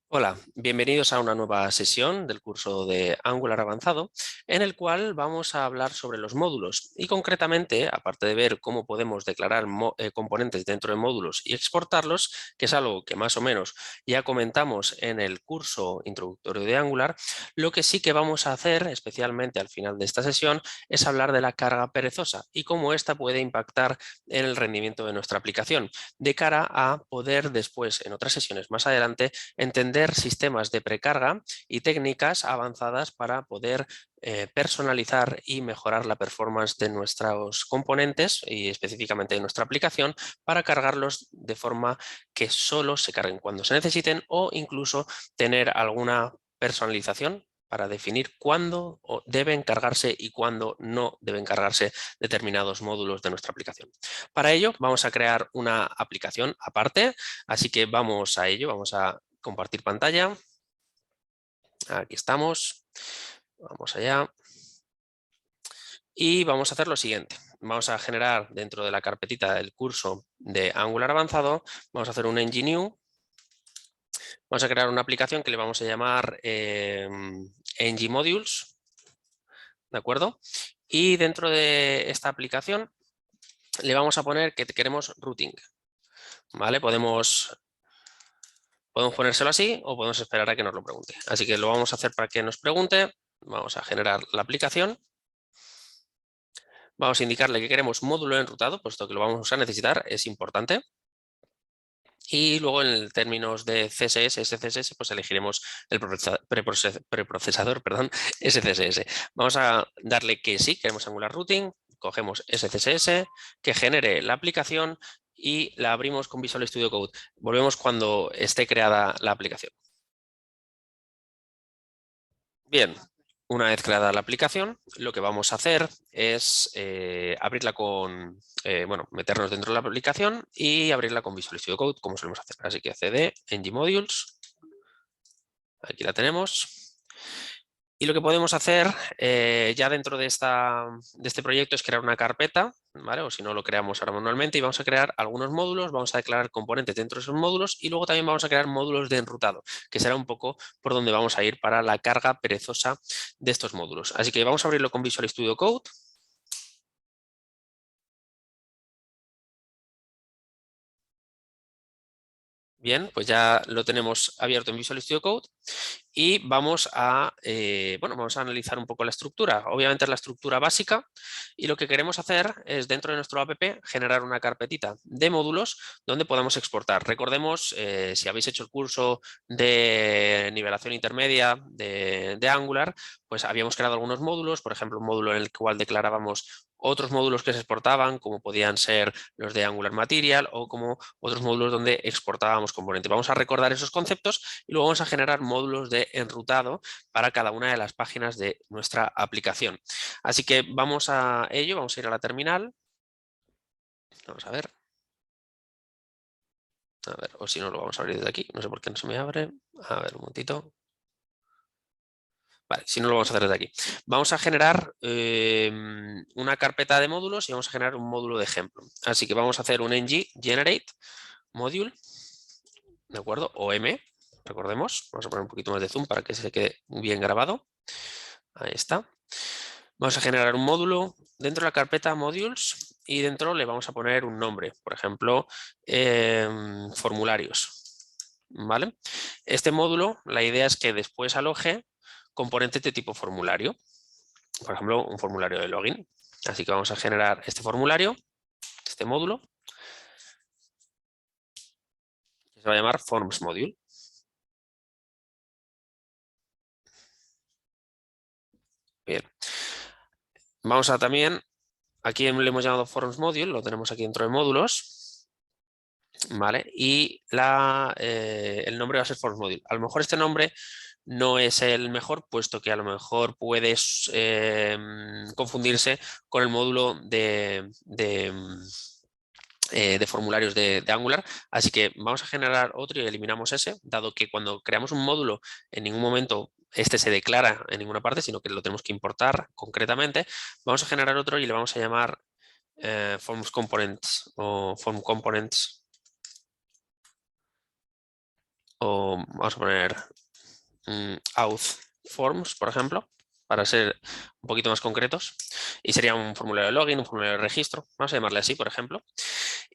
Hola, bienvenidos a una nueva sesión del curso de Angular Avanzado, en el cual vamos a hablar sobre los módulos y concretamente, aparte de ver cómo podemos declarar componentes dentro de módulos y exportarlos, que es algo que más o menos ya comentamos en el curso introductorio de Angular, lo que sí que vamos a hacer, especialmente al final de esta sesión, es hablar de la carga perezosa y cómo ésta puede impactar en el rendimiento de nuestra aplicación, de cara a poder después, en otras sesiones más adelante, entender sistemas de precarga y técnicas avanzadas para poder personalizar y mejorar la performance de nuestros componentes y específicamente de nuestra aplicación para cargarlos de forma que solo se carguen cuando se necesiten o incluso tener alguna personalización para definir cuándo deben cargarse y cuándo no deben cargarse determinados módulos de nuestra aplicación. Para ello vamos a crear una aplicación aparte, así que vamos a ello, vamos a compartir pantalla. Aquí estamos. Vamos allá. Y vamos a hacer lo siguiente. Vamos a generar dentro de la carpetita del curso de Angular Avanzado, vamos a hacer un ng-new. Vamos a crear una aplicación que le vamos a llamar ng-modules. ¿De acuerdo? Y dentro de esta aplicación le vamos a poner que queremos routing. ¿Vale? Podemos ponérselo así o podemos esperar a que nos lo pregunte. Así que lo vamos a hacer para que nos pregunte. Vamos a generar la aplicación. Vamos a indicarle que queremos módulo enrutado, puesto que lo vamos a necesitar, es importante. Y luego en términos de CSS, SCSS, pues elegiremos el preprocesador, perdón, SCSS. Vamos a darle que sí, queremos Angular Routing, cogemos SCSS, que genere la aplicación y la abrimos con Visual Studio Code. Volvemos cuando esté creada la aplicación. Bien, una vez creada la aplicación, lo que vamos a hacer es abrirla con, meternos dentro de la aplicación y abrirla con Visual Studio Code, como solemos hacer. Así que cd ng-modules, aquí la tenemos. Y lo que podemos hacer ya dentro de este proyecto es crear una carpeta, ¿vale? O si no, lo creamos ahora manualmente y vamos a crear algunos módulos, vamos a declarar componentes dentro de esos módulos y luego también vamos a crear módulos de enrutado, que será un poco por donde vamos a ir para la carga perezosa de estos módulos. Así que vamos a abrirlo con Visual Studio Code. Bien, pues ya lo tenemos abierto en Visual Studio Code y vamos a analizar un poco la estructura. Obviamente es la estructura básica y lo que queremos hacer es dentro de nuestro app generar una carpetita de módulos donde podamos exportar. Recordemos, si habéis hecho el curso de nivelación intermedia de Angular, pues habíamos creado algunos módulos, por ejemplo, un módulo en el cual declarábamos otros módulos que se exportaban, como podían ser los de Angular Material o como otros módulos donde exportábamos componentes. Vamos a recordar esos conceptos y luego vamos a generar módulos de enrutado para cada una de las páginas de nuestra aplicación. Así que vamos a ello, vamos a ir a la terminal. Vamos a ver. A ver, o si no lo vamos a abrir desde aquí. No sé por qué no se me abre. A ver, un momentito. Vale, si no lo vamos a hacer desde aquí. Vamos a generar una carpeta de módulos y vamos a generar un módulo de ejemplo. Así que vamos a hacer un ng generate module, ¿de acuerdo? O m, recordemos. Vamos a poner un poquito más de zoom para que se quede bien grabado. Ahí está. Vamos a generar un módulo dentro de la carpeta modules y dentro le vamos a poner un nombre, por ejemplo, formularios. ¿Vale? Este módulo, la idea es que después aloje componentes de tipo formulario, por ejemplo, un formulario de login. Así que vamos a generar este formulario, este módulo, que se va a llamar forms module. Bien. Vamos a también, aquí le hemos llamado forms module, lo tenemos aquí dentro de módulos. ¿Vale? Y el nombre va a ser forms module. A lo mejor este nombre no es el mejor, puesto que a lo mejor puedes confundirse con el módulo de formularios de Angular. Así que vamos a generar otro y eliminamos ese, dado que cuando creamos un módulo en ningún momento este se declara en ninguna parte, sino que lo tenemos que importar concretamente. Vamos a generar otro y le vamos a llamar forms components o form components. o vamos a poner auth forms, por ejemplo, para ser un poquito más concretos. Y sería un formulario de login, un formulario de registro, vamos a llamarle así, por ejemplo.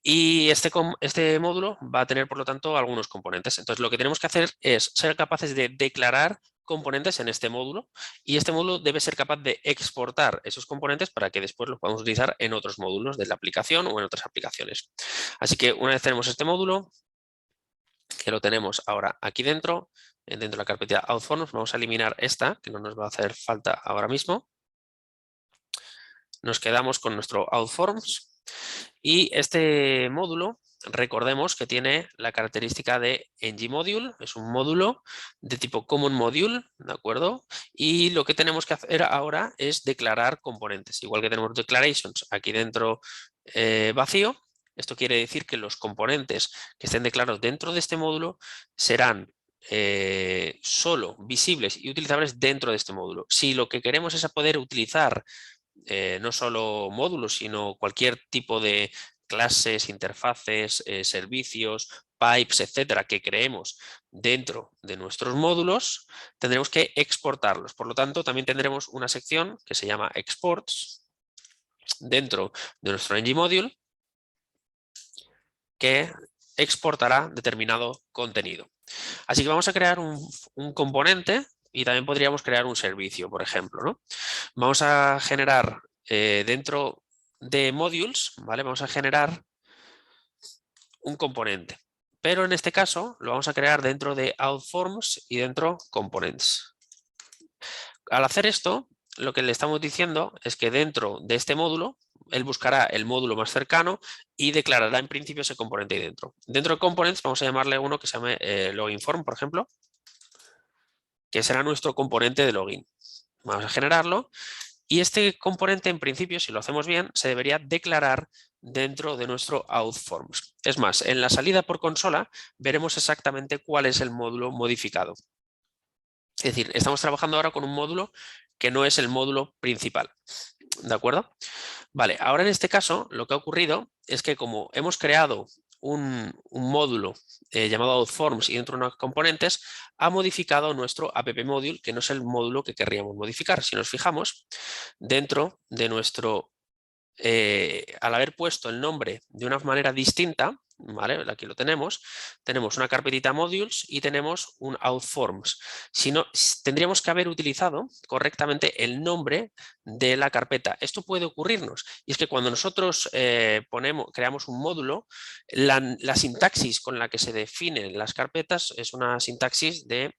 Y este módulo va a tener, por lo tanto, algunos componentes. Entonces, lo que tenemos que hacer es ser capaces de declarar componentes en este módulo, y este módulo debe ser capaz de exportar esos componentes para que después los podamos utilizar en otros módulos de la aplicación o en otras aplicaciones. Así que una vez tenemos este módulo, que lo tenemos ahora aquí dentro de la carpeta authforms, vamos a eliminar esta, que no nos va a hacer falta ahora mismo. Nos quedamos con nuestro authforms, y este módulo, recordemos que tiene la característica de ngModule, es un módulo de tipo Common Module, ¿de acuerdo? Y lo que tenemos que hacer ahora es declarar componentes, igual que tenemos declarations aquí dentro vacío. Esto quiere decir que los componentes que estén declarados dentro de este módulo serán solo visibles y utilizables dentro de este módulo. Si lo que queremos es poder utilizar no solo módulos, sino cualquier tipo de clases, interfaces, servicios, pipes, etcétera, que creemos dentro de nuestros módulos, tendremos que exportarlos. Por lo tanto, también tendremos una sección que se llama Exports dentro de nuestro ngModule, que exportará determinado contenido. Así que vamos a crear un componente, y también podríamos crear un servicio, por ejemplo, ¿no? Vamos a generar dentro de modules, ¿vale? Vamos a generar un componente, pero en este caso lo vamos a crear dentro de authforms y dentro components. Al hacer esto, lo que le estamos diciendo es que dentro de este módulo, él buscará el módulo más cercano y declarará en principio ese componente ahí dentro. Dentro de components vamos a llamarle uno que se llame loginform, por ejemplo, que será nuestro componente de login. Vamos a generarlo, y este componente en principio, si lo hacemos bien, se debería declarar dentro de nuestro authforms. Es más, en la salida por consola veremos exactamente cuál es el módulo modificado. Es decir, estamos trabajando ahora con un módulo que no es el módulo principal. ¿De acuerdo? Vale, ahora en este caso lo que ha ocurrido es que como hemos creado un módulo llamado authforms y dentro de unos componentes, ha modificado nuestro app module, que no es el módulo que querríamos modificar. Si nos fijamos, dentro de nuestro, al haber puesto el nombre de una manera distinta, ¿vale? Aquí lo tenemos una carpetita modules y tenemos un authforms. Si no, tendríamos que haber utilizado correctamente el nombre de la carpeta. Esto puede ocurrirnos, y es que cuando nosotros creamos un módulo, la sintaxis con la que se definen las carpetas es una sintaxis de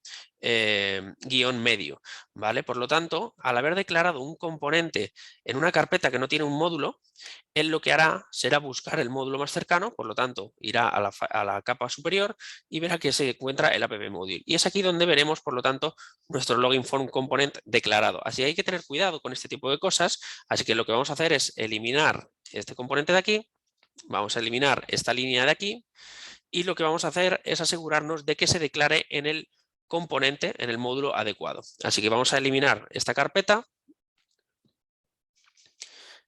guión medio, ¿vale? Por lo tanto, al haber declarado un componente en una carpeta que no tiene un módulo, él lo que hará será buscar el módulo más cercano, por lo tanto irá a la capa superior y verá que se encuentra el app module. Y es aquí donde veremos, por lo tanto, nuestro login form component declarado. Así que hay que tener cuidado con este tipo de cosas. Así que lo que vamos a hacer es eliminar este componente de aquí, vamos a eliminar esta línea de aquí, y lo que vamos a hacer es asegurarnos de que se declare en el componente, en el módulo adecuado. Así que vamos a eliminar esta carpeta.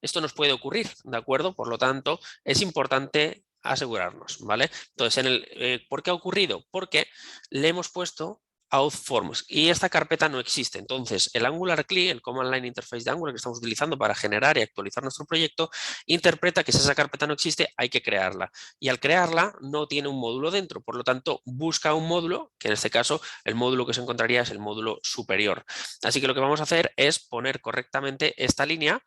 Esto nos puede ocurrir, ¿de acuerdo? Por lo tanto, es importante asegurarnos, ¿vale? Entonces, ¿por qué ha ocurrido? Porque le hemos puesto authforms y esta carpeta no existe. Entonces, el Angular CLI, el Command Line Interface de Angular que estamos utilizando para generar y actualizar nuestro proyecto, interpreta que si esa carpeta no existe, hay que crearla. Y al crearla, no tiene un módulo dentro. Por lo tanto, busca un módulo, que en este caso, el módulo que se encontraría es el módulo superior. Así que lo que vamos a hacer es poner correctamente esta línea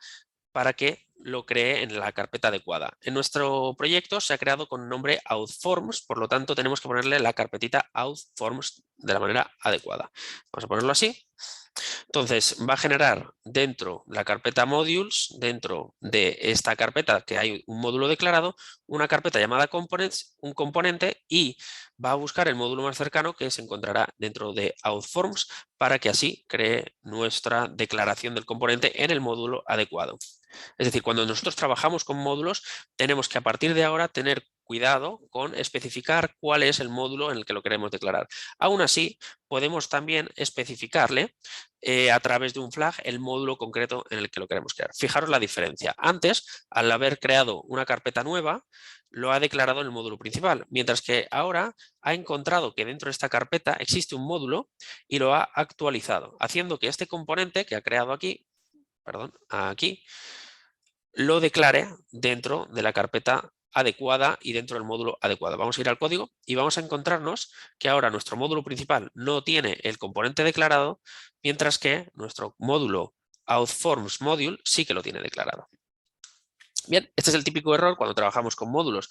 para que lo cree en la carpeta adecuada. En nuestro proyecto se ha creado con nombre authforms, por lo tanto tenemos que ponerle la carpetita authforms de la manera adecuada. Vamos a ponerlo así. Entonces va a generar dentro de la carpeta modules, dentro de esta carpeta que hay un módulo declarado, una carpeta llamada components, un componente, y va a buscar el módulo más cercano que se encontrará dentro de authforms para que así cree nuestra declaración del componente en el módulo adecuado. Es decir, cuando nosotros trabajamos con módulos, tenemos que a partir de ahora tener cuidado con especificar cuál es el módulo en el que lo queremos declarar. Aún así, podemos también especificarle a través de un flag el módulo concreto en el que lo queremos crear. Fijaros la diferencia. Antes, al haber creado una carpeta nueva, lo ha declarado en el módulo principal, mientras que ahora ha encontrado que dentro de esta carpeta existe un módulo y lo ha actualizado, haciendo que este componente que ha creado aquí, perdón, aquí, lo declare dentro de la carpeta adecuada y dentro del módulo adecuado. Vamos a ir al código y vamos a encontrarnos que ahora nuestro módulo principal no tiene el componente declarado, mientras que nuestro módulo outForms module sí que lo tiene declarado. Bien, este es el típico error cuando trabajamos con módulos.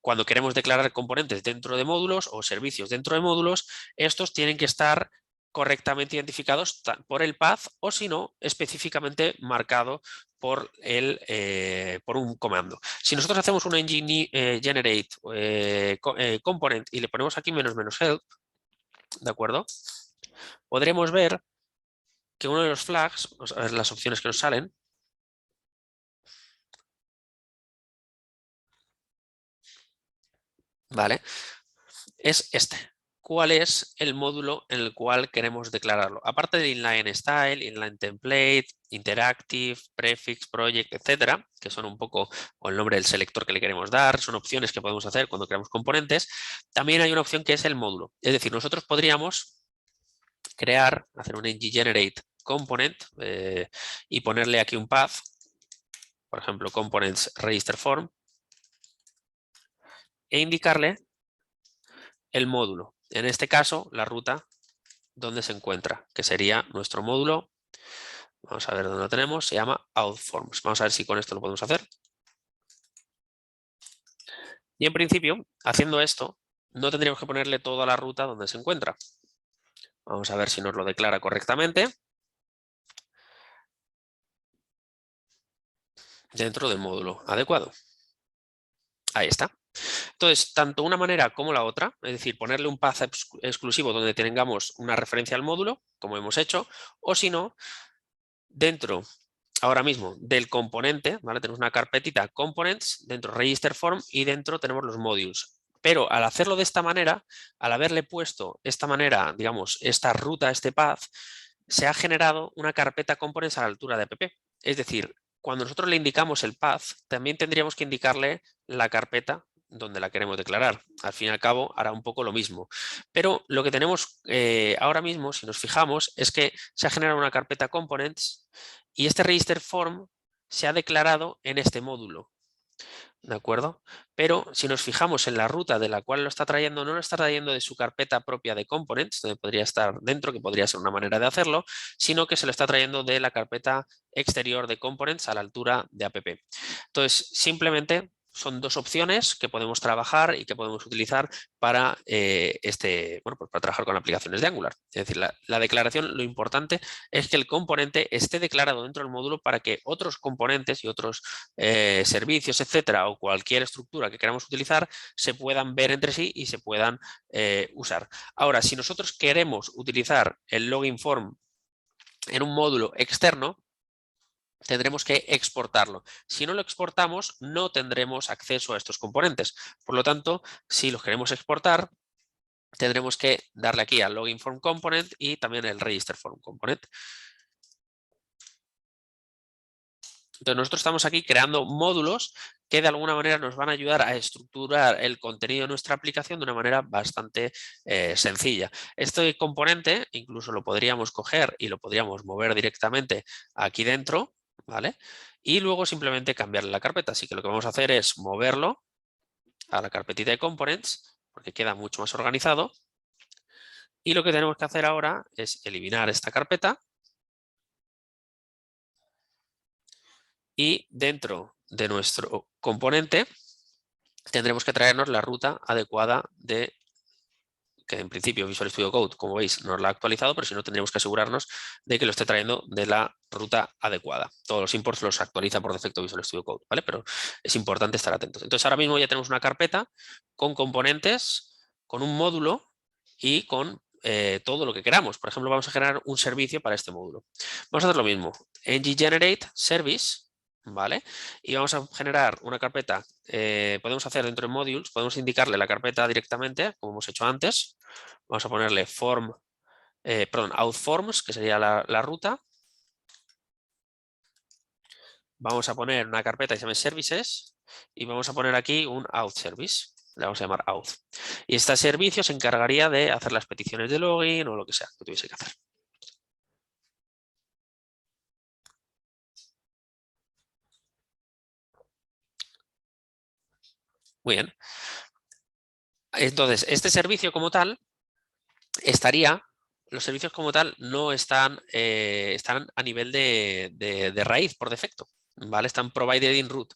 Cuando queremos declarar componentes dentro de módulos o servicios dentro de módulos, estos tienen que estar correctamente identificados por el path o si no, específicamente marcado por un comando. Si nosotros hacemos un generate component y le ponemos aquí --help, ¿de acuerdo? Podremos ver que uno de los flags, a ver las opciones que nos salen, ¿vale? Es este. ¿Cuál es el módulo en el cual queremos declararlo? Aparte del inline style, inline template, interactive, prefix, project, etcétera, que son un poco o el nombre del selector que le queremos dar, son opciones que podemos hacer cuando creamos componentes. También hay una opción que es el módulo. Es decir, nosotros podríamos hacer un ng-generate component y ponerle aquí un path, por ejemplo, components register form, e indicarle el módulo. En este caso, la ruta donde se encuentra, que sería nuestro módulo. Vamos a ver dónde lo tenemos. Se llama outForms. Vamos a ver si con esto lo podemos hacer. Y en principio, haciendo esto, no tendríamos que ponerle toda la ruta donde se encuentra. Vamos a ver si nos lo declara correctamente. Dentro del módulo adecuado. Ahí está. Entonces, tanto una manera como la otra, es decir, ponerle un path exclusivo donde tengamos una referencia al módulo, como hemos hecho, o si no, dentro, ahora mismo, del componente, ¿vale? Tenemos una carpetita components, dentro register form y dentro tenemos los modules. Pero al hacerlo de esta manera, al haberle puesto esta manera, digamos, esta ruta, este path, se ha generado una carpeta components a la altura de app. Es decir, cuando nosotros le indicamos el path, también tendríamos que indicarle la carpeta donde la queremos declarar. Al fin y al cabo hará un poco lo mismo. Pero lo que tenemos ahora mismo, si nos fijamos, es que se ha generado una carpeta components y este register form se ha declarado en este módulo. ¿De acuerdo? Pero si nos fijamos en la ruta de la cual lo está trayendo, no lo está trayendo de su carpeta propia de components, donde podría estar dentro, que podría ser una manera de hacerlo, sino que se lo está trayendo de la carpeta exterior de components a la altura de app. Entonces, simplemente son dos opciones que podemos trabajar y que podemos utilizar para, pues para trabajar con aplicaciones de Angular. Es decir, la declaración, lo importante es que el componente esté declarado dentro del módulo para que otros componentes y otros servicios, etcétera, o cualquier estructura que queramos utilizar, se puedan ver entre sí y se puedan usar. Ahora, si nosotros queremos utilizar el login form en un módulo externo, tendremos que exportarlo. Si no lo exportamos, no tendremos acceso a estos componentes. Por lo tanto, si los queremos exportar, tendremos que darle aquí al login form component y también el register form component. Entonces nosotros estamos aquí creando módulos que de alguna manera nos van a ayudar a estructurar el contenido de nuestra aplicación de una manera bastante sencilla. Este componente incluso lo podríamos coger y lo podríamos mover directamente aquí dentro, ¿vale? Y luego simplemente cambiarle la carpeta. Así que lo que vamos a hacer es moverlo a la carpetita de components, porque queda mucho más organizado. Y lo que tenemos que hacer ahora es eliminar esta carpeta. Y dentro de nuestro componente tendremos que traernos la ruta adecuada de, que en principio Visual Studio Code, como veis, nos la ha actualizado, pero si no tendremos que asegurarnos de que lo esté trayendo de la ruta adecuada. Todos los imports los actualiza por defecto Visual Studio Code, ¿vale? Pero es importante estar atentos. Entonces ahora mismo ya tenemos una carpeta con componentes, con un módulo y con todo lo que queramos. Por ejemplo, vamos a generar un servicio para este módulo. Vamos a hacer lo mismo. ng-generate service. ¿vale? Y vamos a generar una carpeta, podemos hacer dentro de modules, podemos indicarle la carpeta directamente, como hemos hecho antes. Vamos a ponerle outForms, que sería la ruta. Vamos a poner una carpeta que se llama Services y vamos a poner aquí un outService. Le vamos a llamar out. Y este servicio se encargaría de hacer las peticiones de login o lo que sea que tuviese que hacer. Muy bien. Entonces, este servicio como tal los servicios como tal no están, están a nivel de raíz por defecto, ¿vale? Están provided in root.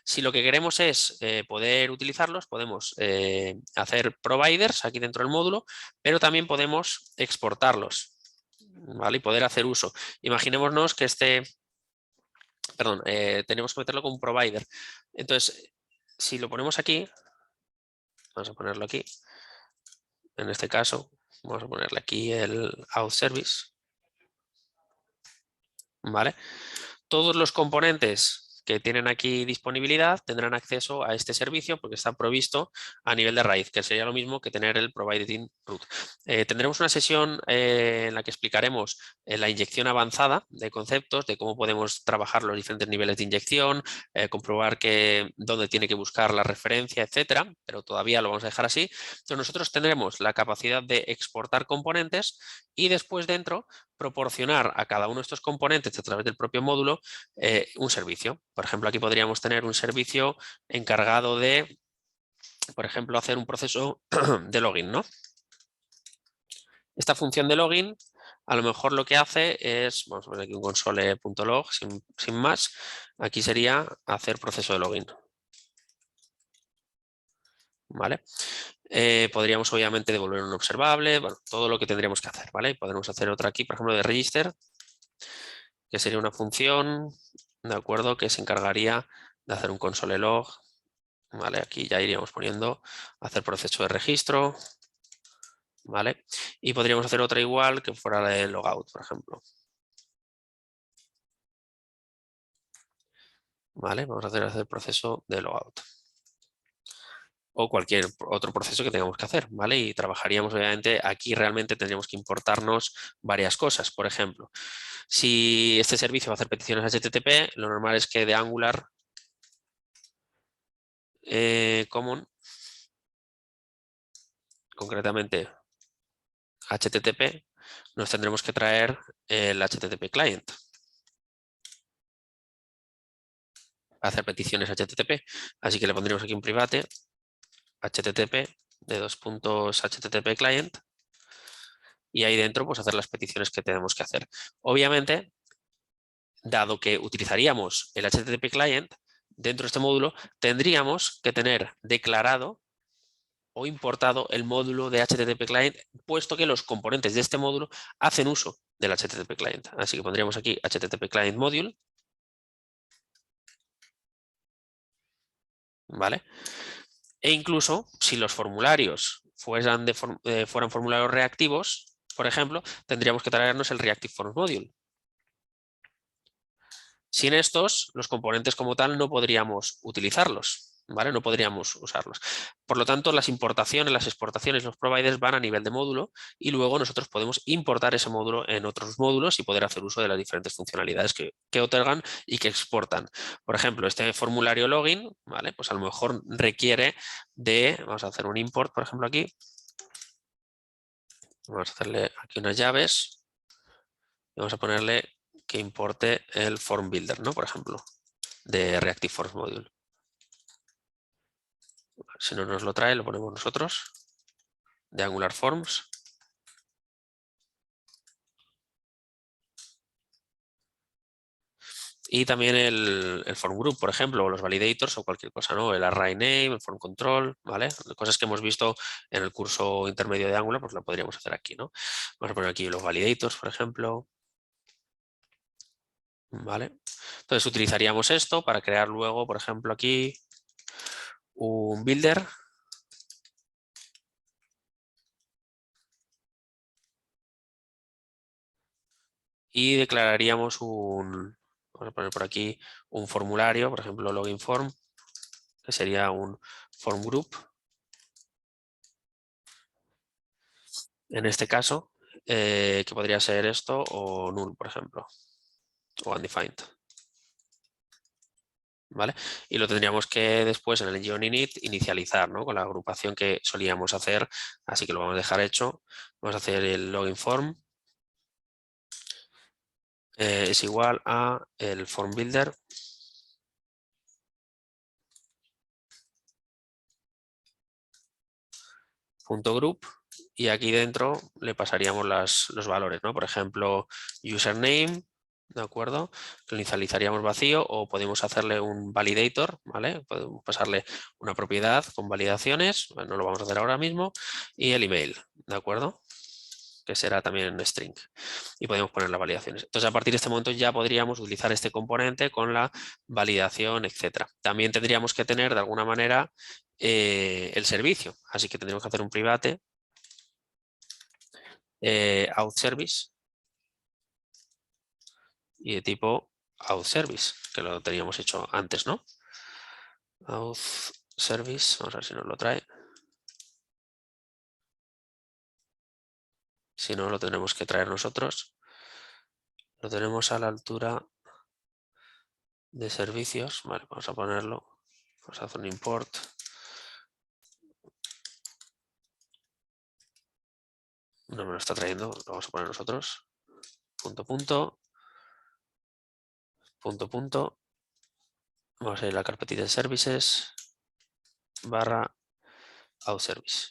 Si lo que queremos es poder utilizarlos, podemos hacer providers aquí dentro del módulo, pero también podemos exportarlos, ¿vale? Y poder hacer uso. Imaginémonos que tenemos que meterlo como un provider. Entonces, si lo ponemos aquí, vamos a ponerlo aquí, en este caso, vamos a ponerle aquí el out service, ¿vale? Todos los componentes que tienen aquí disponibilidad tendrán acceso a este servicio porque está provisto a nivel de raíz, que sería lo mismo que tener el provided in root. Tendremos una sesión en la que explicaremos la inyección avanzada de conceptos, de cómo podemos trabajar los diferentes niveles de inyección, comprobar dónde tiene que buscar la referencia, etcétera, pero todavía lo vamos a dejar así. Entonces nosotros tendremos la capacidad de exportar componentes y después dentro proporcionar a cada uno de estos componentes a través del propio módulo un servicio. Por ejemplo, aquí podríamos tener un servicio encargado de, por ejemplo, hacer un proceso de login, ¿no? Esta función de login a lo mejor lo que hace es, vamos a poner aquí un console.log sin más, aquí sería hacer proceso de login. ¿Vale? Podríamos obviamente devolver un observable, bueno, todo lo que tendríamos que hacer, ¿vale? Y podemos hacer otra aquí, por ejemplo, de register, que sería una función, ¿de acuerdo? Que se encargaría de hacer un console log, ¿vale? Aquí ya iríamos poniendo hacer proceso de registro, ¿vale? Y podríamos hacer otra igual que fuera la de logout, por ejemplo. ¿Vale? Vamos a hacer proceso de logout. O cualquier otro proceso que tengamos que hacer, ¿vale? Y trabajaríamos, obviamente, aquí realmente tendríamos que importarnos varias cosas. Por ejemplo, si este servicio va a hacer peticiones HTTP, lo normal es que de Angular Common, concretamente HTTP, nos tendremos que traer el HTTP client. Hacer peticiones HTTP, así que le pondremos aquí un private HTTP de HTTP client y ahí dentro pues hacer las peticiones que tenemos que hacer. Obviamente, dado que utilizaríamos el HTTP client dentro de este módulo, tendríamos que tener declarado o importado el módulo de HTTP client, puesto que los componentes de este módulo hacen uso del HTTP client. Así que pondríamos aquí HTTP client module, ¿vale? E incluso si los formularios fueran formularios reactivos, por ejemplo, tendríamos que traernos el Reactive Forms Module. Sin estos, los componentes como tal no podríamos utilizarlos, ¿vale? No podríamos usarlos. Por lo tanto, las importaciones, las exportaciones, los providers van a nivel de módulo y luego nosotros podemos importar ese módulo en otros módulos y poder hacer uso de las diferentes funcionalidades que otorgan y que exportan. Por ejemplo, este formulario login, ¿vale? Pues a lo mejor requiere vamos a hacer un import, por ejemplo, aquí. Vamos a hacerle aquí unas llaves. Y vamos a ponerle que importe el form builder, ¿no? Por ejemplo, de Reactive Forms Module. Si no nos lo trae, lo ponemos nosotros, de Angular Forms. Y también el form group, por ejemplo, o los validators o cualquier cosa, ¿no? El array name, el form control, ¿vale? Cosas que hemos visto en el curso intermedio de Angular, pues lo podríamos hacer aquí, ¿no? Vamos a poner aquí los validators, por ejemplo. ¿Vale? Entonces utilizaríamos esto para crear luego, por ejemplo, aquí un builder. Y declararíamos un Vamos a poner por aquí un formulario, por ejemplo, login form, que sería un form group. En este caso, que podría ser esto o null, por ejemplo, o undefined. ¿Vale? Y lo tendríamos que después en el init inicializar, ¿no? Con la agrupación que solíamos hacer, así que lo vamos a dejar hecho. Vamos a hacer el login form. Es igual a el form builder. .group y aquí dentro le pasaríamos los valores, ¿no? Por ejemplo, username, ¿de acuerdo? Lo inicializaríamos vacío o podemos hacerle un validator, ¿vale? Podemos pasarle una propiedad con validaciones, bueno, no lo vamos a hacer ahora mismo, y el email, ¿de acuerdo? Que será también string. Y podemos poner las validaciones. Entonces, a partir de este momento ya podríamos utilizar este componente con la validación, etcétera. También tendríamos que tener de alguna manera el servicio. Así que tendríamos que hacer un private out service y de tipo out service, que lo teníamos hecho antes, ¿no? Out service, vamos a ver si nos lo trae. Si no, lo tenemos que traer nosotros. Lo tenemos a la altura de servicios. Vale, vamos a ponerlo. Vamos a hacer un import. No me lo está trayendo, lo vamos a poner nosotros. Punto. Vamos a ir a la carpetita de services / out service.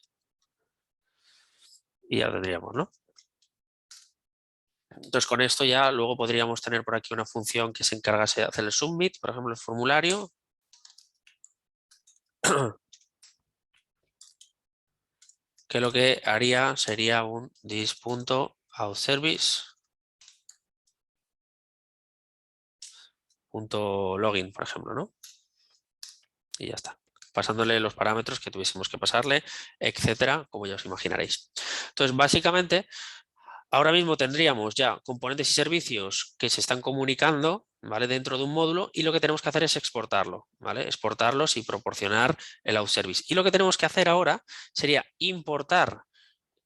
Y ya lo tendríamos, ¿no? Entonces con esto ya luego podríamos tener por aquí una función que se encargase de hacer el submit, por ejemplo el formulario. Que lo que haría sería un this.outService.login, por ejemplo, ¿no? Y ya está. Pasándole los parámetros que tuviésemos que pasarle, etcétera, como ya os imaginaréis. Entonces, básicamente, ahora mismo tendríamos ya componentes y servicios que se están comunicando, ¿vale? Dentro de un módulo y lo que tenemos que hacer es exportarlo, ¿vale? Exportarlos y proporcionar el outService. Y lo que tenemos que hacer ahora sería importar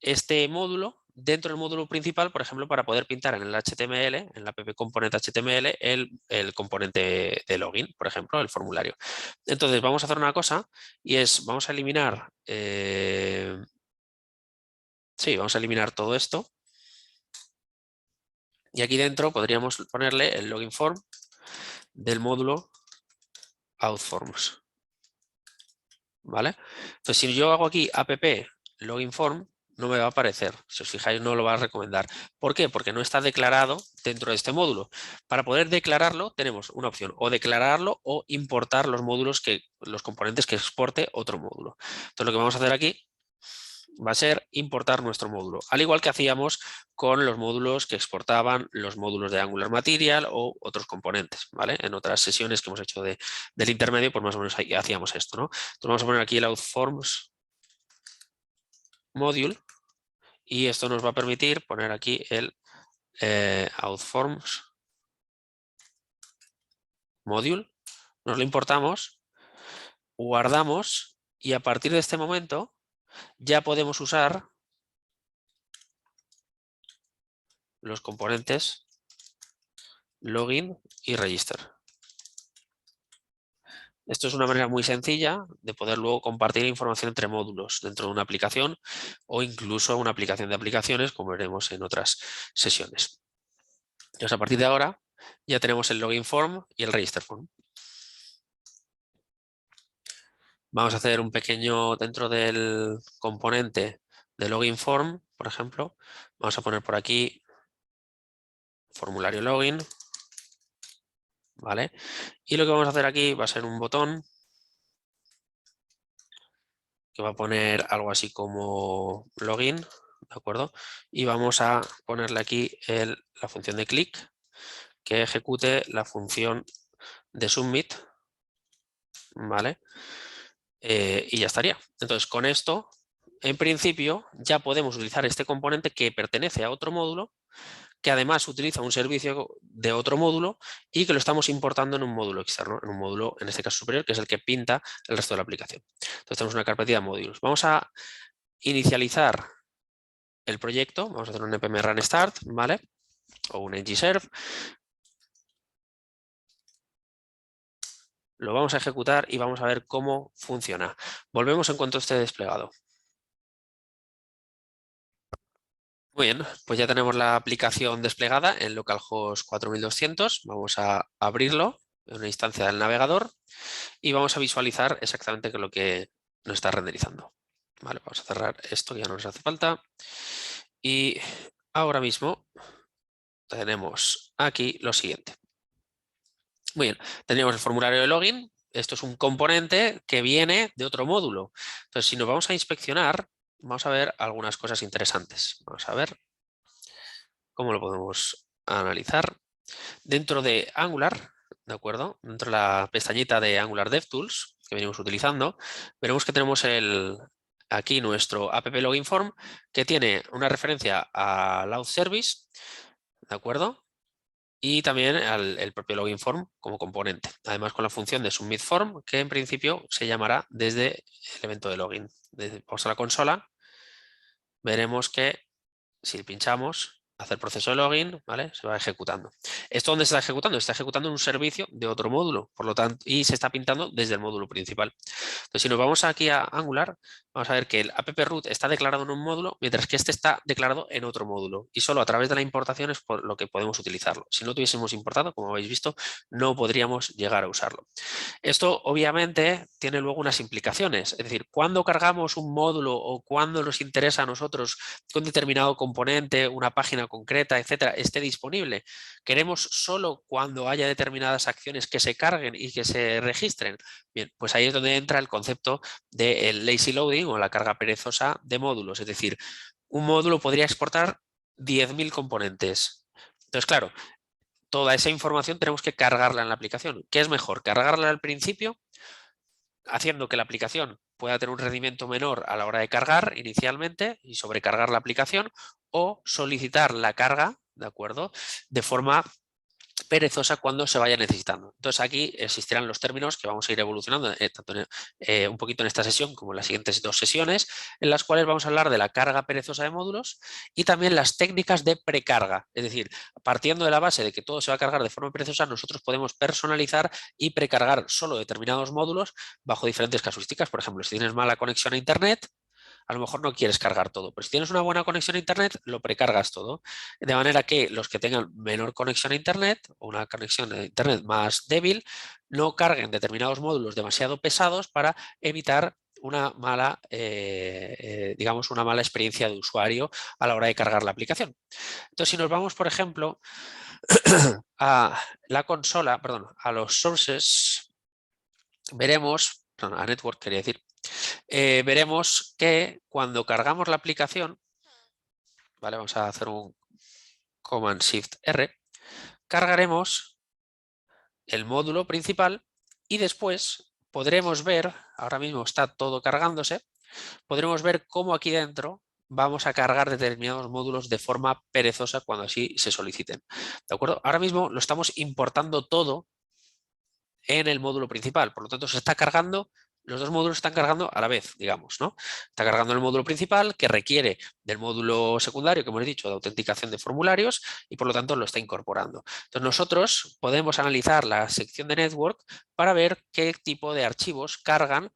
este módulo dentro del módulo principal, por ejemplo, para poder pintar en el HTML, en la app componente HTML, el componente de login, por ejemplo, el formulario. Entonces, vamos a hacer una cosa y es, vamos a eliminar, vamos a eliminar todo esto. Y aquí dentro podríamos ponerle el login form del módulo outForms. ¿Vale? Entonces, si yo hago aquí app login form, no me va a aparecer. Si os fijáis, no lo va a recomendar. ¿Por qué? Porque no está declarado dentro de este módulo. Para poder declararlo, tenemos una opción, o declararlo o importar los módulos los componentes que exporte otro módulo. Entonces, lo que vamos a hacer aquí va a ser importar nuestro módulo, al igual que hacíamos con los módulos que exportaban los módulos de Angular Material o otros componentes, ¿vale? En otras sesiones que hemos hecho del intermedio, pues más o menos ahí hacíamos esto, ¿no? Entonces vamos a poner aquí el outForms module y esto nos va a permitir poner aquí el outForms module, nos lo importamos, guardamos y a partir de este momento ya podemos usar los componentes login y register. Esto es una manera muy sencilla de poder luego compartir información entre módulos dentro de una aplicación o incluso una aplicación de aplicaciones, como veremos en otras sesiones. Entonces, a partir de ahora ya tenemos el login form y el register form. Vamos a hacer un pequeño, dentro del componente de login form, por ejemplo, vamos a poner por aquí formulario login, ¿vale? Y lo que vamos a hacer aquí va a ser un botón que va a poner algo así como login, ¿de acuerdo? Y vamos a ponerle aquí la función de click que ejecute la función de submit, ¿vale? Y ya estaría. Entonces, con esto, en principio, ya podemos utilizar este componente que pertenece a otro módulo que además utiliza un servicio de otro módulo y que lo estamos importando en un módulo externo, en un módulo, en este caso superior, que es el que pinta el resto de la aplicación. Entonces tenemos una carpetilla de módulos. Vamos a inicializar el proyecto, vamos a hacer un npm run start, ¿vale? O un ngserve. Lo vamos a ejecutar y vamos a ver cómo funciona. Volvemos en cuanto esté desplegado. Muy bien, pues ya tenemos la aplicación desplegada en localhost 4200. Vamos a abrirlo en una instancia del navegador y vamos a visualizar exactamente qué es lo que nos está renderizando. Vale, vamos a cerrar esto que ya no nos hace falta. Y ahora mismo tenemos aquí lo siguiente. Muy bien, tendríamos el formulario de login. Esto es un componente que viene de otro módulo. Entonces, si nos vamos a inspeccionar, vamos a ver algunas cosas interesantes. Vamos a ver cómo lo podemos analizar. Dentro de Angular, ¿de acuerdo? Dentro de la pestañita de Angular DevTools que venimos utilizando, veremos que tenemos aquí nuestro app login form que tiene una referencia a Load Service, ¿de acuerdo? Y también el propio login form como componente. Además con la función de submit form que en principio se llamará desde el evento de login. Vamos a la consola, veremos que si pinchamos hacer proceso de login, ¿vale? Se va ejecutando. ¿Esto dónde se está ejecutando? Está ejecutando en un servicio de otro módulo, por lo tanto, y se está pintando desde el módulo principal. Entonces, si nos vamos aquí a Angular, vamos a ver que el app root está declarado en un módulo, mientras que este está declarado en otro módulo. Y solo a través de la importación es por lo que podemos utilizarlo. Si no tuviésemos importado, como habéis visto, no podríamos llegar a usarlo. Esto obviamente tiene luego unas implicaciones, es decir, cuando cargamos un módulo o cuando nos interesa a nosotros que un determinado componente, una página concreta, etcétera, esté disponible. Queremos solo cuando haya determinadas acciones que se carguen y que se registren. Bien, pues ahí es donde entra el concepto del lazy loading o la carga perezosa de módulos, es decir, un módulo podría exportar 10.000 componentes. Entonces, claro, toda esa información tenemos que cargarla en la aplicación. ¿Qué es mejor? ¿Cargarla al principio, haciendo que la aplicación pueda tener un rendimiento menor a la hora de cargar inicialmente y sobrecargar la aplicación, o solicitar la carga, ¿de acuerdo?, de forma perezosa cuando se vaya necesitando? Entonces aquí existirán los términos que vamos a ir evolucionando tanto un poquito en esta sesión como en las siguientes 2 sesiones, en las cuales vamos a hablar de la carga perezosa de módulos y también las técnicas de precarga. Es decir, partiendo de la base de que todo se va a cargar de forma perezosa, nosotros podemos personalizar y precargar solo determinados módulos bajo diferentes casuísticas. Por ejemplo, si tienes mala conexión a Internet, a lo mejor no quieres cargar todo, pero si tienes una buena conexión a Internet, lo precargas todo. De manera que los que tengan menor conexión a Internet o una conexión a Internet más débil, no carguen determinados módulos demasiado pesados para evitar una mala, digamos, una mala experiencia de usuario a la hora de cargar la aplicación. Entonces, si nos vamos, por ejemplo, a la consola, perdón, a los sources, veremos, perdón, a network quería decir, veremos que cuando cargamos la aplicación, ¿vale? Vamos a hacer un Command Shift R, cargaremos el módulo principal y después podremos ver, ahora mismo está todo cargándose, podremos ver cómo aquí dentro vamos a cargar determinados módulos de forma perezosa cuando así se soliciten. ¿De acuerdo? Ahora mismo lo estamos importando todo en el módulo principal, por lo tanto se está cargando, los dos módulos están cargando a la vez, digamos, ¿no? Está cargando el módulo principal que requiere del módulo secundario, que hemos dicho, de autenticación de formularios, y por lo tanto lo está incorporando. Entonces nosotros podemos analizar la sección de network para ver qué tipo de archivos cargan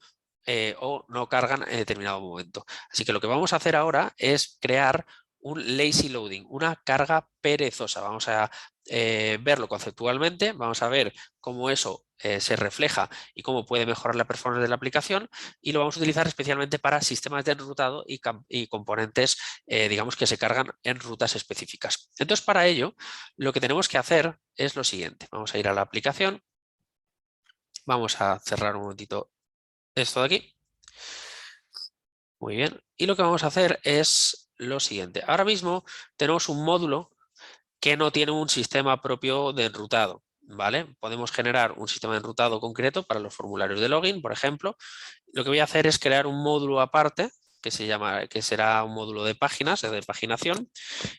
o no cargan en determinado momento. Así que lo que vamos a hacer ahora es crear un lazy loading, una carga perezosa. Vamos a verlo conceptualmente, vamos a ver cómo eso se refleja y cómo puede mejorar la performance de la aplicación, y lo vamos a utilizar especialmente para sistemas de enrutado y componentes, digamos, que se cargan en rutas específicas. Entonces, para ello, lo que tenemos que hacer es lo siguiente. Vamos a ir a la aplicación, vamos a cerrar un momentito esto de aquí. Muy bien. Y lo que vamos a hacer es lo siguiente. Ahora mismo tenemos un módulo que no tiene un sistema propio de enrutado, ¿vale? Podemos generar un sistema de enrutado concreto para los formularios de login, por ejemplo. Lo que voy a hacer es crear un módulo aparte, que será un módulo de páginas, de paginación,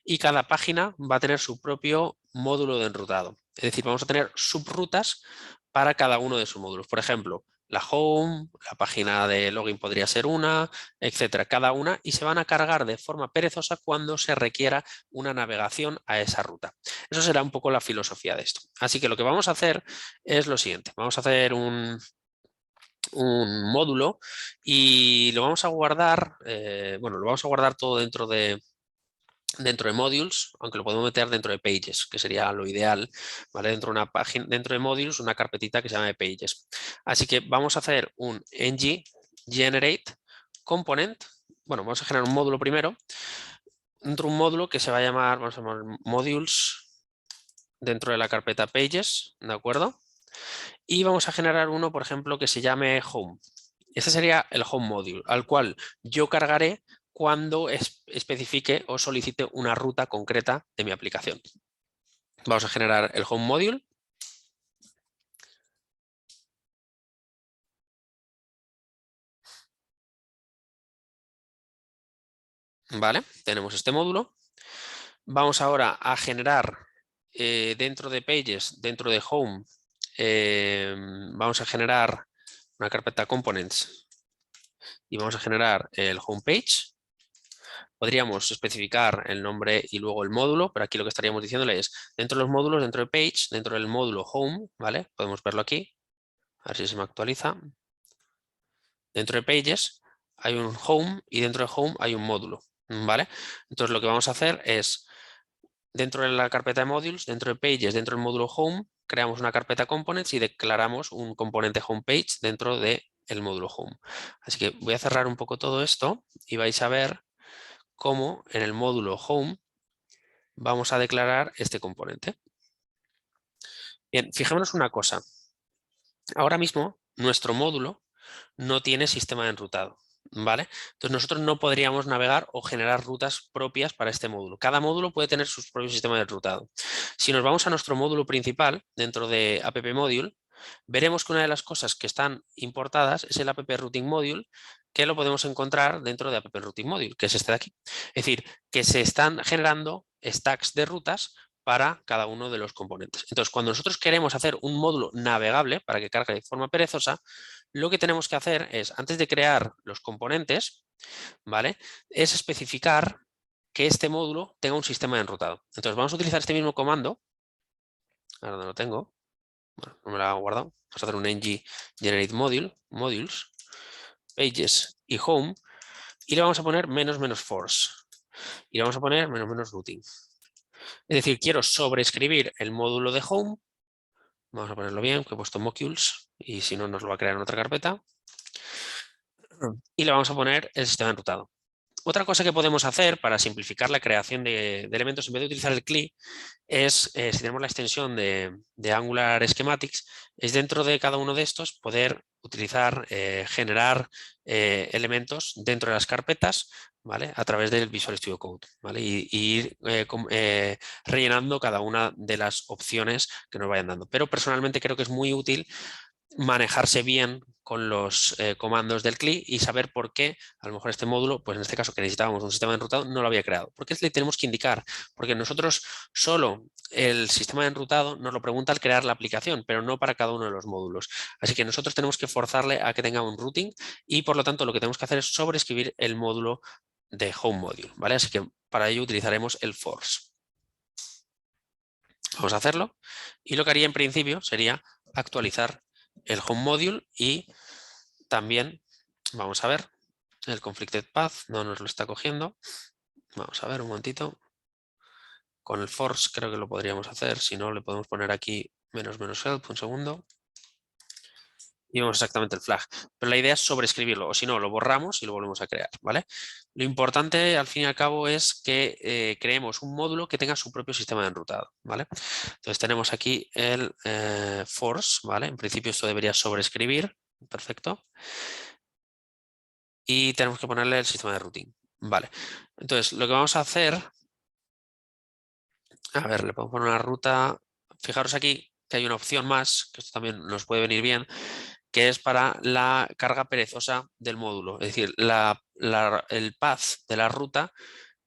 y cada página va a tener su propio módulo de enrutado. Es decir, vamos a tener subrutas para cada uno de sus módulos. Por ejemplo, la home, la página de login podría ser una, etcétera, cada una, y se van a cargar de forma perezosa cuando se requiera una navegación a esa ruta. Eso será un poco la filosofía de esto. Así que lo que vamos a hacer es lo siguiente. Vamos a hacer un módulo y lo vamos a guardar, bueno, lo vamos a guardar todo dentro de modules, aunque lo podemos meter dentro de pages, que sería lo ideal, ¿vale? Dentro de una página, dentro de modules, una carpetita que se llama de pages. Así que vamos a hacer un ng generate component. Bueno, vamos a generar un módulo primero, dentro de un módulo que se va a llamar, vamos a llamar modules dentro de la carpeta pages, ¿de acuerdo? Y vamos a generar uno, por ejemplo, que se llame home. Este sería el home module, al cual yo cargaré cuando especifique o solicite una ruta concreta de mi aplicación. Vamos a generar el home module. Vale, tenemos este módulo. Vamos ahora a generar dentro de pages, dentro de home, vamos a generar una carpeta components y vamos a generar el home page. Podríamos especificar el nombre y luego el módulo, pero aquí lo que estaríamos diciéndole es, dentro de los módulos, dentro de page, dentro del módulo home, ¿vale? Podemos verlo aquí, a ver si se me actualiza. Dentro de pages hay un home y dentro de home hay un módulo, ¿vale? Entonces lo que vamos a hacer es, dentro de la carpeta de modules, dentro de pages, dentro del módulo home, creamos una carpeta components y declaramos un componente homepage dentro del módulo home. Así que voy a cerrar un poco todo esto y vais a ver cómo en el módulo home vamos a declarar este componente. Bien, fijémonos una cosa. Ahora mismo nuestro módulo no tiene sistema de enrutado, ¿vale? Entonces nosotros no podríamos navegar o generar rutas propias para este módulo. Cada módulo puede tener su propio sistema de enrutado. Si nos vamos a nuestro módulo principal dentro de app module, veremos que una de las cosas que están importadas es el app routing module, que lo podemos encontrar dentro de app routing module, que es este de aquí. Es decir, que se están generando stacks de rutas para cada uno de los componentes. Entonces, cuando nosotros queremos hacer un módulo navegable para que cargue de forma perezosa, lo que tenemos que hacer es, antes de crear los componentes, ¿vale? Es especificar que este módulo tenga un sistema de enrutado. Entonces, vamos a utilizar este mismo comando. Ahora no lo tengo. Bueno, no me lo he guardado. Vamos a hacer un ng generate module, modules, pages y home. Y le vamos a poner --force. Y le vamos a poner --routing. Es decir, quiero sobreescribir el módulo de home. Vamos a ponerlo bien, que he puesto modules y si no nos lo va a crear en otra carpeta. Y le vamos a poner el sistema enrutado. Otra cosa que podemos hacer para simplificar la creación de elementos en vez de utilizar el CLI es, si tenemos la extensión de Angular Schematics, es dentro de cada uno de estos poder utilizar, generar elementos dentro de las carpetas, ¿vale? A través del Visual Studio Code, ¿vale? Y ir rellenando cada una de las opciones que nos vayan dando. Pero personalmente creo que es muy útil manejarse bien con los comandos del CLI y saber por qué a lo mejor este módulo, pues en este caso que necesitábamos un sistema de enrutado, no lo había creado. ¿Por qué le tenemos que indicar? Porque nosotros solo el sistema de enrutado nos lo pregunta al crear la aplicación, pero no para cada uno de los módulos. Así que nosotros tenemos que forzarle a que tenga un routing y por lo tanto lo que tenemos que hacer es sobreescribir el módulo de home module, ¿vale? Así que para ello utilizaremos el force. Vamos a hacerlo y lo que haría en principio sería actualizar el home module y también vamos a ver el conflicted path, no nos lo está cogiendo. Vamos a ver un momentito. Con el force creo que lo podríamos hacer, si no le podemos poner aquí --help, un segundo. Y vemos exactamente el flag. Pero la idea es sobreescribirlo, o si no, lo borramos y lo volvemos a crear, ¿vale? Lo importante, al fin y al cabo, es que creemos un módulo que tenga su propio sistema de enrutado, ¿vale? Entonces tenemos aquí el force, ¿vale? En principio esto debería sobreescribir, perfecto. Y tenemos que ponerle el sistema de routing, ¿vale? Entonces, lo que vamos a hacer, a ver, le podemos poner una ruta. Fijaros aquí que hay una opción más, que esto también nos puede venir bien, que es para la carga perezosa del módulo, es decir, el path de la ruta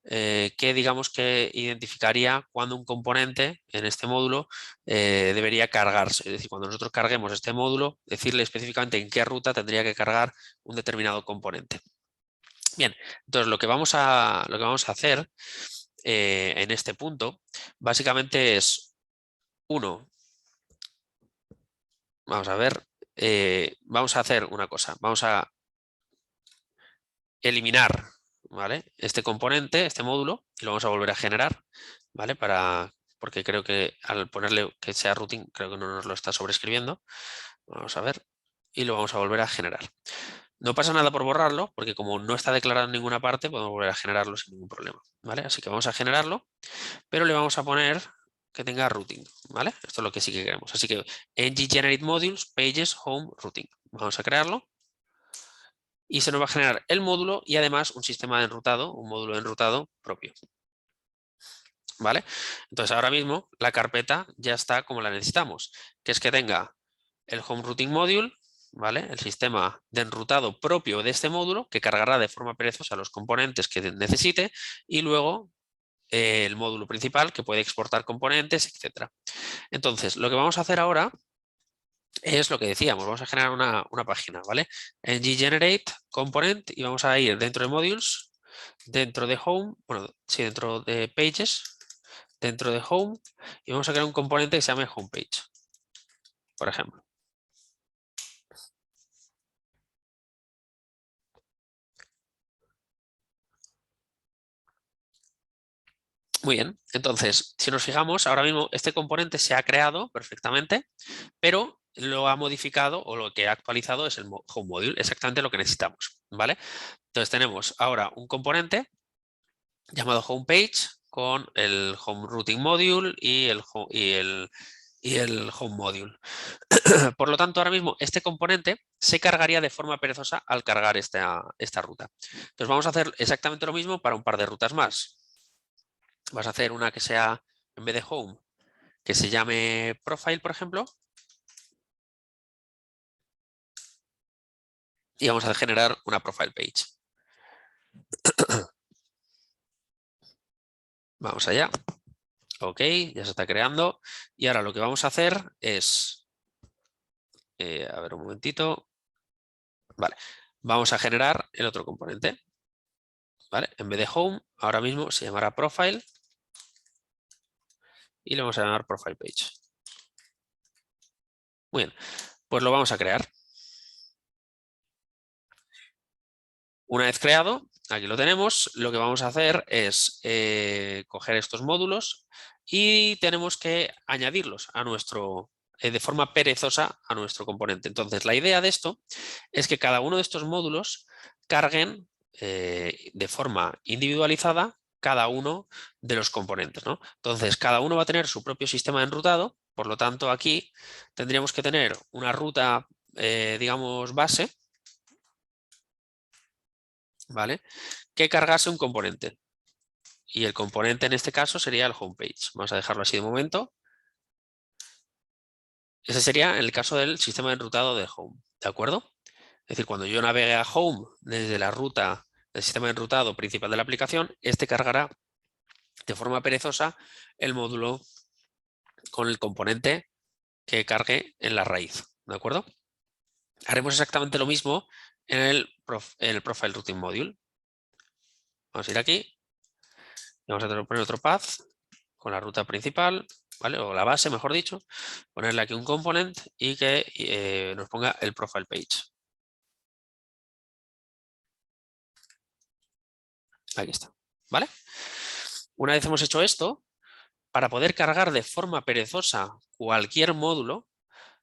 que digamos que identificaría cuando un componente en este módulo debería cargarse. Es decir, cuando nosotros carguemos este módulo, decirle específicamente en qué ruta tendría que cargar un determinado componente. Bien, entonces lo que vamos a hacer en este punto básicamente es, uno, vamos a ver, vamos a hacer una cosa, vamos a eliminar, ¿vale?, este componente, este módulo, y lo vamos a volver a generar, ¿vale? Porque creo que al ponerle que sea routing, creo que no nos lo está sobreescribiendo. Vamos a ver, y lo vamos a volver a generar. No pasa nada por borrarlo, porque como no está declarado en ninguna parte, podemos volver a generarlo sin ningún problema, ¿vale? Así que vamos a generarlo, pero le vamos a poner que tenga routing, ¿vale? Esto es lo que sí que queremos. Así que ng generate modules, pages, home, routing. Vamos a crearlo. Y se nos va a generar el módulo y además un sistema de enrutado, un módulo de enrutado propio. ¿Vale? Entonces ahora mismo la carpeta ya está como la necesitamos, que es que tenga el home routing module, ¿vale?, el sistema de enrutado propio de este módulo que cargará de forma perezosa los componentes que necesite y luego el módulo principal que puede exportar componentes, etc. Entonces lo que vamos a hacer ahora es lo que decíamos, vamos a generar una página, ¿vale? En generate component y vamos a ir dentro de modules, dentro de home, bueno, sí, dentro de pages, dentro de home y vamos a crear un componente que se llame homepage, por ejemplo. Muy bien, entonces, si nos fijamos, ahora mismo este componente se ha creado perfectamente, pero lo ha modificado o lo que ha actualizado es el home module, exactamente lo que necesitamos, ¿vale? Entonces tenemos ahora un componente llamado homepage con el home routing module y el home module. Por lo tanto, ahora mismo este componente se cargaría de forma perezosa al cargar esta ruta. Entonces vamos a hacer exactamente lo mismo para un par de rutas más. Vas a hacer una que sea, en vez de home, que se llame profile, por ejemplo. Y vamos a generar una profile page. Vamos allá. Ok, ya se está creando. Y ahora lo que vamos a hacer es, a ver un momentito. Vale, vamos a generar el otro componente. ¿Vale? En vez de home, ahora mismo se llamará profile. Y le vamos a llamar profile page. Muy bien, pues lo vamos a crear. Una vez creado, aquí lo tenemos, lo que vamos a hacer es coger estos módulos y tenemos que añadirlos a nuestro, de forma perezosa a nuestro componente. Entonces, la idea de esto es que cada uno de estos módulos carguen de forma individualizada cada uno de los componentes, ¿no? Entonces, cada uno va a tener su propio sistema de enrutado, por lo tanto, aquí tendríamos que tener una ruta, digamos, base, ¿vale?, que cargase un componente. Y el componente en este caso sería el homepage. Vamos a dejarlo así de momento. Ese sería el caso del sistema de enrutado de home, ¿de acuerdo? Es decir, cuando yo navegue a home desde la ruta del sistema de enrutado principal de la aplicación, este cargará de forma perezosa el módulo con el componente que cargue en la raíz, ¿de acuerdo? Haremos exactamente lo mismo en el Profile Routing Module. Vamos a ir aquí. Y vamos a poner otro path con la ruta principal, ¿vale? O la base, mejor dicho. Ponerle aquí un component y que nos ponga el profile page. Aquí está, ¿vale? Una vez hemos hecho esto, para poder cargar de forma perezosa cualquier módulo,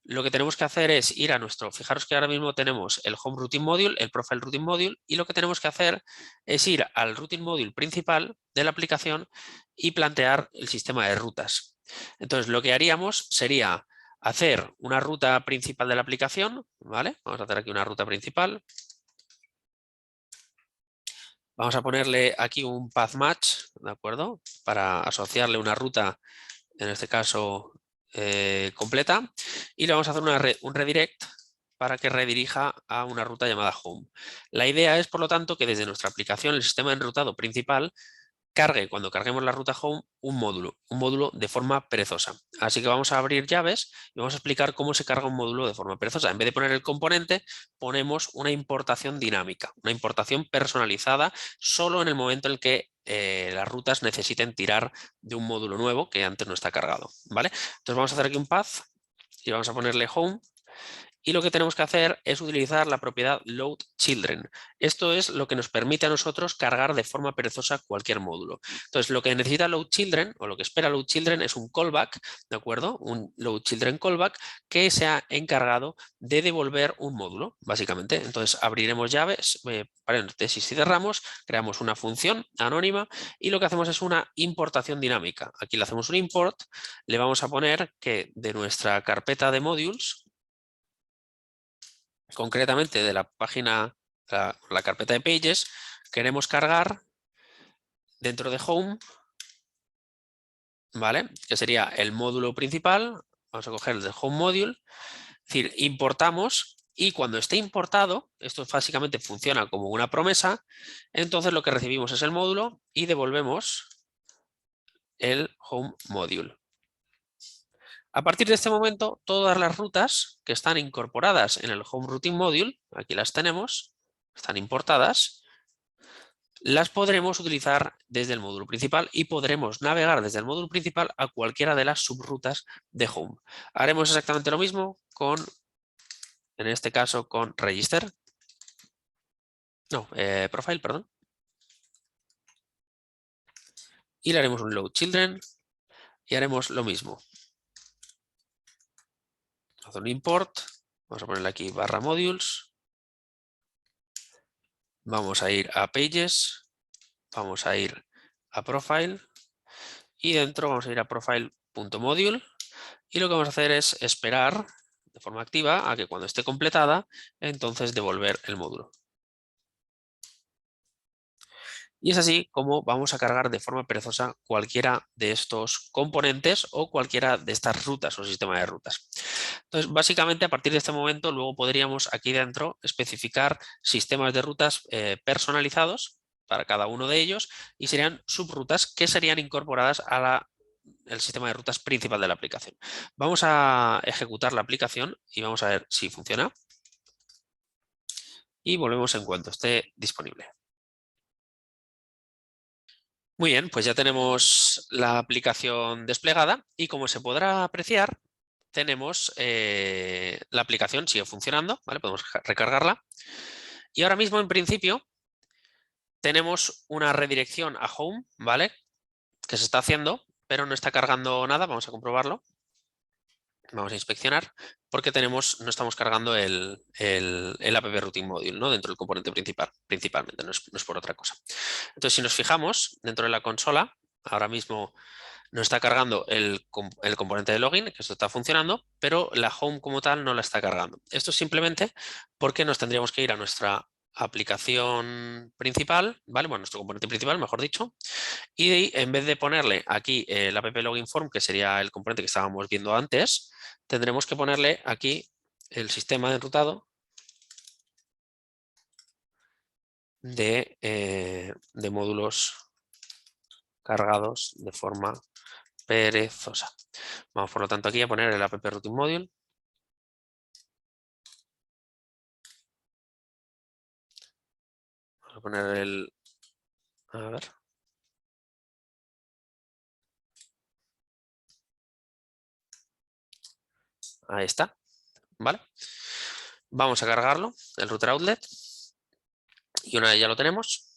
lo que tenemos que hacer es ir a nuestro, fijaros que ahora mismo tenemos el Home Routing Module, el Profile Routing Module, y lo que tenemos que hacer es ir al Routing Module principal de la aplicación y plantear el sistema de rutas. Entonces, lo que haríamos sería hacer una ruta principal de la aplicación, ¿vale? Vamos a hacer aquí una ruta principal. Vamos a ponerle aquí un path match, ¿de acuerdo? Para asociarle una ruta, en este caso completa, y le vamos a hacer un redirect para que redirija a una ruta llamada home. La idea es, por lo tanto, que desde nuestra aplicación, el sistema de enrutado principal, cargue, cuando carguemos la ruta home, un módulo de forma perezosa. Así que vamos a abrir llaves y vamos a explicar cómo se carga un módulo de forma perezosa. En vez de poner el componente, ponemos una importación dinámica, una importación personalizada solo en el momento en el que las rutas necesiten tirar de un módulo nuevo que antes no está cargado, ¿vale? Entonces vamos a hacer aquí un path y vamos a ponerle home. Y lo que tenemos que hacer es utilizar la propiedad loadChildren. Esto es lo que nos permite a nosotros cargar de forma perezosa cualquier módulo. Entonces, lo que necesita loadChildren o lo que espera loadChildren es un callback, ¿de acuerdo? Un loadChildren callback que se ha encargado de devolver un módulo, básicamente. Entonces, abriremos llaves, paréntesis y cerramos, creamos una función anónima y lo que hacemos es una importación dinámica. Aquí le hacemos un import, le vamos a poner que de nuestra carpeta de modules, concretamente de la página, la carpeta de pages, queremos cargar dentro de home, ¿vale? Que sería el módulo principal. Vamos a coger el de home module, es decir, importamos y cuando esté importado, esto básicamente funciona como una promesa, entonces lo que recibimos es el módulo y devolvemos el home module. A partir de este momento, todas las rutas que están incorporadas en el home routing module, aquí las tenemos, están importadas, las podremos utilizar desde el módulo principal y podremos navegar desde el módulo principal a cualquiera de las subrutas de home. Haremos exactamente lo mismo con, en este caso, con register. No, profile, perdón. Y le haremos un load children y haremos lo mismo. Haz un import. Vamos a ponerle aquí barra modules. Vamos a ir a pages. Vamos a ir a profile. Y dentro vamos a ir a profile.module. Y lo que vamos a hacer es esperar de forma activa a que cuando esté completada, entonces devolver el módulo. Y es así como vamos a cargar de forma perezosa cualquiera de estos componentes o cualquiera de estas rutas o sistema de rutas. Entonces, básicamente, a partir de este momento, luego podríamos aquí dentro especificar sistemas de rutas personalizados para cada uno de ellos y serían subrutas que serían incorporadas a el sistema de rutas principal de la aplicación. Vamos a ejecutar la aplicación y vamos a ver si funciona. Y volvemos en cuanto esté disponible. Muy bien, pues ya tenemos la aplicación desplegada y como se podrá apreciar, tenemos la aplicación sigue funcionando, ¿vale? Podemos recargarla. Y ahora mismo, en principio, tenemos una redirección a home, ¿vale? Que se está haciendo, pero no está cargando nada. Vamos a comprobarlo. Vamos a inspeccionar porque no estamos cargando el app routing module, ¿no? Dentro del componente principalmente, no es por otra cosa. Entonces, si nos fijamos dentro de la consola, ahora mismo nos está cargando el componente de login, que esto está funcionando, pero la home como tal no la está cargando. Esto es simplemente porque nos tendríamos que ir a nuestra aplicación principal, ¿vale? Bueno, nuestro componente principal, mejor dicho, y en vez de ponerle aquí el app login form, que sería el componente que estábamos viendo antes, tendremos que ponerle aquí el sistema de enrutado de módulos cargados de forma perezosa. Vamos por lo tanto aquí a poner el app routing module. Vamos a poner el... A ver. Ahí está. ¿Vale? Vamos a cargarlo, el router outlet. Y una vez ya lo tenemos,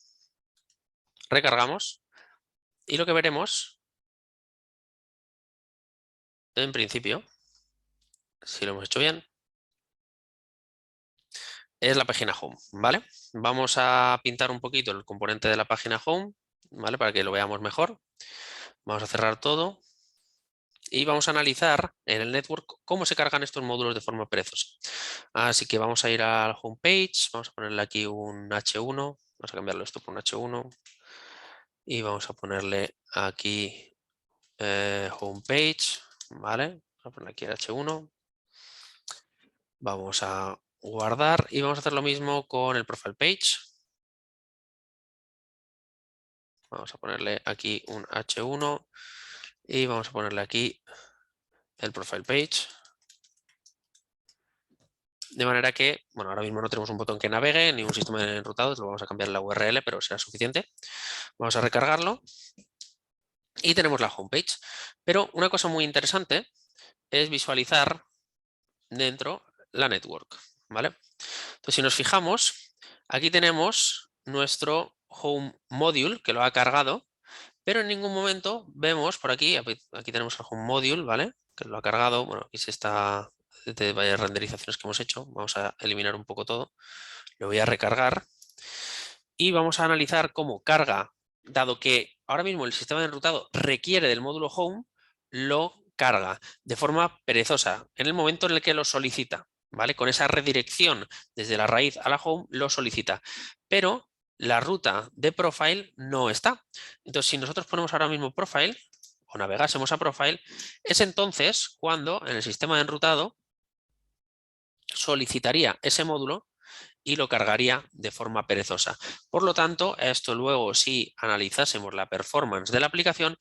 recargamos. Y lo que veremos, en principio, si lo hemos hecho bien, es la página home, ¿vale? Vamos a pintar un poquito el componente de la página home, ¿vale? Para que lo veamos mejor. Vamos a cerrar todo y vamos a analizar en el network cómo se cargan estos módulos de forma perezosa. Así que vamos a ir al home page, vamos a ponerle aquí un H1, vamos a cambiarlo esto por un H1 y vamos a ponerle aquí home page, ¿vale? Vamos a poner aquí el H1. Vamos a guardar y vamos a hacer lo mismo con el profile page. Vamos a ponerle aquí un H1 y vamos a ponerle aquí el profile page. De manera que, bueno, ahora mismo no tenemos un botón que navegue ni un sistema de enrutados, lo vamos a cambiar en la URL, pero será suficiente. Vamos a recargarlo y tenemos la homepage. Pero una cosa muy interesante es visualizar dentro la network, ¿vale? Entonces, si nos fijamos, aquí tenemos nuestro home module que lo ha cargado, pero en ningún momento vemos por aquí, aquí tenemos el home module, ¿vale? Que lo ha cargado, bueno, aquí se está de varias renderizaciones que hemos hecho, vamos a eliminar un poco todo, lo voy a recargar y vamos a analizar cómo carga, dado que ahora mismo el sistema de enrutado requiere del módulo home, lo carga de forma perezosa en el momento en el que lo solicita, ¿vale? Con esa redirección desde la raíz a la home lo solicita, pero la ruta de profile no está. Entonces, si nosotros ponemos ahora mismo profile o navegásemos a profile, es entonces cuando en el sistema de enrutado solicitaría ese módulo y lo cargaría de forma perezosa. Por lo tanto, esto luego, si analizásemos la performance de la aplicación,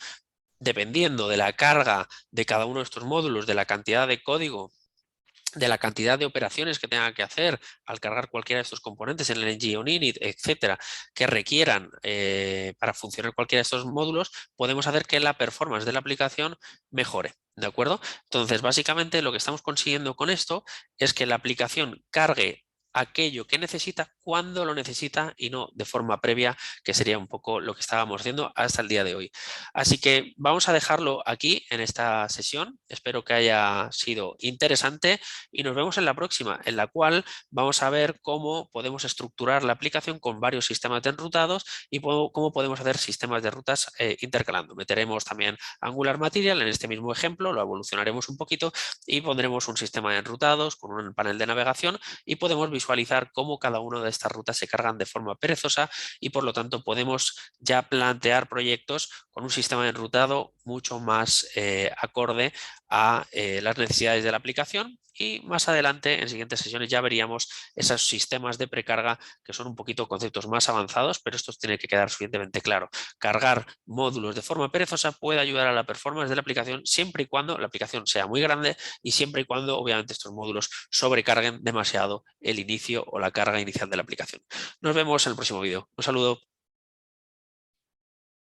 dependiendo de la carga de cada uno de estos módulos, de la cantidad de código, de la cantidad de operaciones que tenga que hacer al cargar cualquiera de estos componentes en el ng on init, etcétera, que requieran para funcionar cualquiera de estos módulos, podemos hacer que la performance de la aplicación mejore. ¿De acuerdo? Entonces, básicamente lo que estamos consiguiendo con esto es que la aplicación cargue aquello que necesita cuando lo necesita y no de forma previa, que sería un poco lo que estábamos haciendo hasta el día de hoy. Así que vamos a dejarlo aquí en esta sesión. Espero que haya sido interesante y nos vemos en la próxima, en la cual vamos a ver cómo podemos estructurar la aplicación con varios sistemas de enrutados y cómo podemos hacer sistemas de rutas intercalando. Meteremos también Angular Material en este mismo ejemplo, lo evolucionaremos un poquito y pondremos un sistema de enrutados con un panel de navegación y podemos visualizar cómo cada una de estas rutas se cargan de forma perezosa y por lo tanto podemos ya plantear proyectos con un sistema de enrutado mucho más acorde a las necesidades de la aplicación y más adelante en siguientes sesiones ya veríamos esos sistemas de precarga que son un poquito conceptos más avanzados, pero esto tiene que quedar suficientemente claro. Cargar módulos de forma perezosa puede ayudar a la performance de la aplicación siempre y cuando la aplicación sea muy grande y siempre y cuando obviamente estos módulos sobrecarguen demasiado el inicio o la carga inicial de la aplicación. Nos vemos en el próximo vídeo. Un saludo.